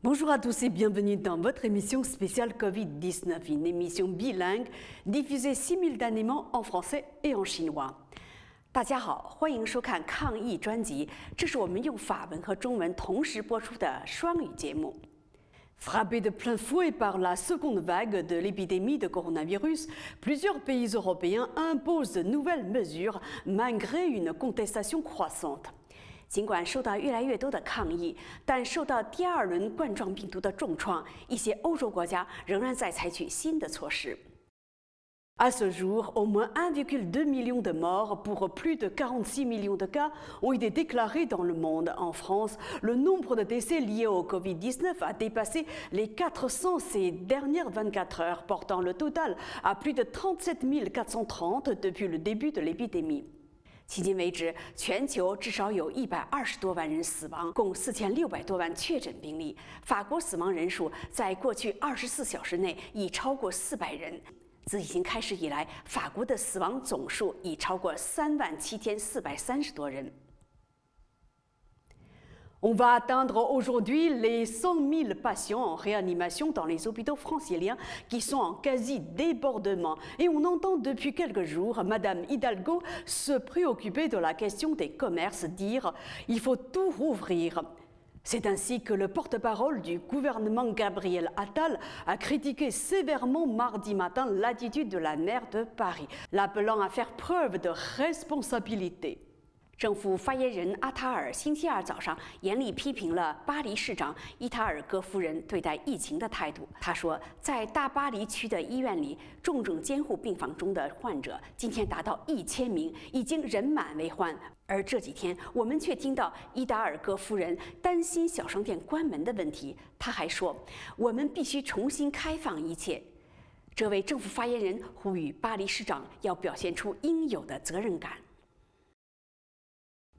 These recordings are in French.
Bonjour à tous et bienvenue dans votre émission spéciale Covid-19, une émission bilingue diffusée simultanément en français et en chinois. 大家好，欢迎收看抗疫专辑，这是我们用法文和中文同时播出的双语节目。Frappés de plein fouet par la seconde vague de l'épidémie de coronavirus, plusieurs pays européens imposent de nouvelles mesures malgré une contestation croissante. 尽管受到越来越多的抗议，但受到第二轮冠状病毒的重创，一些欧洲国家仍然在采取新的措施。À ce jour, au moins 1,2 million de morts pour plus de 46 millions de cas ont été déclarés dans le monde. En France, le nombre de décès liés au Covid-19 a dépassé les 400 ces dernières 24 heures, portant le total à plus de 37 430 depuis le début de l'épidémie. 迄今为止，全球至少有120多万人死亡，共4600多万确诊病例。法国死亡人数在过去24小时内已超过400人。自疫情开始以来，法国的死亡总数已超过37430多人。On va atteindre aujourd'hui les 100 000 patients en réanimation dans les hôpitaux franciliens qui sont en quasi-débordement. Et on entend depuis quelques jours Madame Hidalgo se préoccuper de la question des commerces, dire « il faut tout rouvrir ». C'est ainsi que le porte-parole du gouvernement Gabriel Attal a critiqué sévèrement mardi matin l'attitude de la maire de Paris, l'appelant à faire preuve de responsabilité. 政府发言人阿塔尔星期二早上严厉批评了巴黎市长伊塔尔戈夫人对待疫情的态度。他说，在大巴黎区的医院里，重症监护病房中的患者今天达到1000名，已经人满为患。而这几天，我们却听到伊达尔戈夫人担心小商店关门的问题。他还说，我们必须重新开放一切。这位政府发言人呼吁巴黎市长要表现出应有的责任感。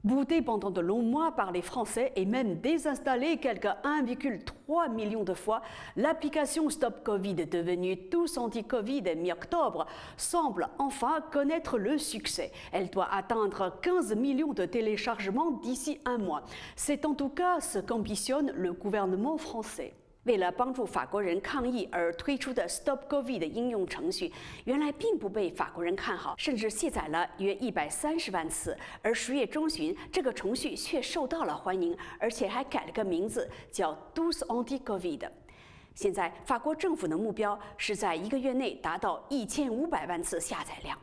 Boudé pendant de longs mois par les Français et même désinstallé quelques 1,3 million de fois, l'application Stop Covid, devenue Tous Anti-Covid mi-octobre, semble enfin connaître le succès. Elle doit atteindre 15 millions de téléchargements d'ici un mois. C'est en tout cas ce qu'ambitionne le gouvernement français. 为了帮助法国人抗疫而推出的 Stop COVID 应用程序，原来并不被法国人看好，甚至卸载了约130万次。而10月中旬，这个程序却受到了欢迎，而且还改了个名字，叫 Tous Anti-Covid。现在，法国政府的目标是在1个月内达到1500万次下载量。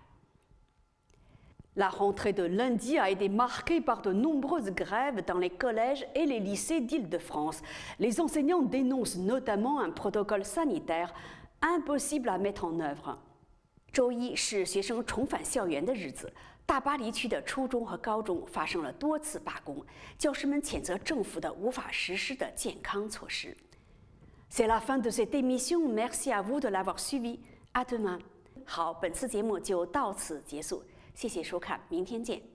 La rentrée de lundi a été marquée par de nombreuses grèves dans les collèges et les lycées d'Île-de-France. Les enseignants dénoncent notamment un protocole sanitaire impossible à mettre en œuvre. 周一是学生重返校园的日子，大巴黎区的初中和高中发生了多次罢工，教师们谴责政府的无法实施的健康措施。C'est la fin de cette émission. Merci à vous de l'avoir suivi. À demain. 好，本次节目就到此结束。谢谢收看，明天见。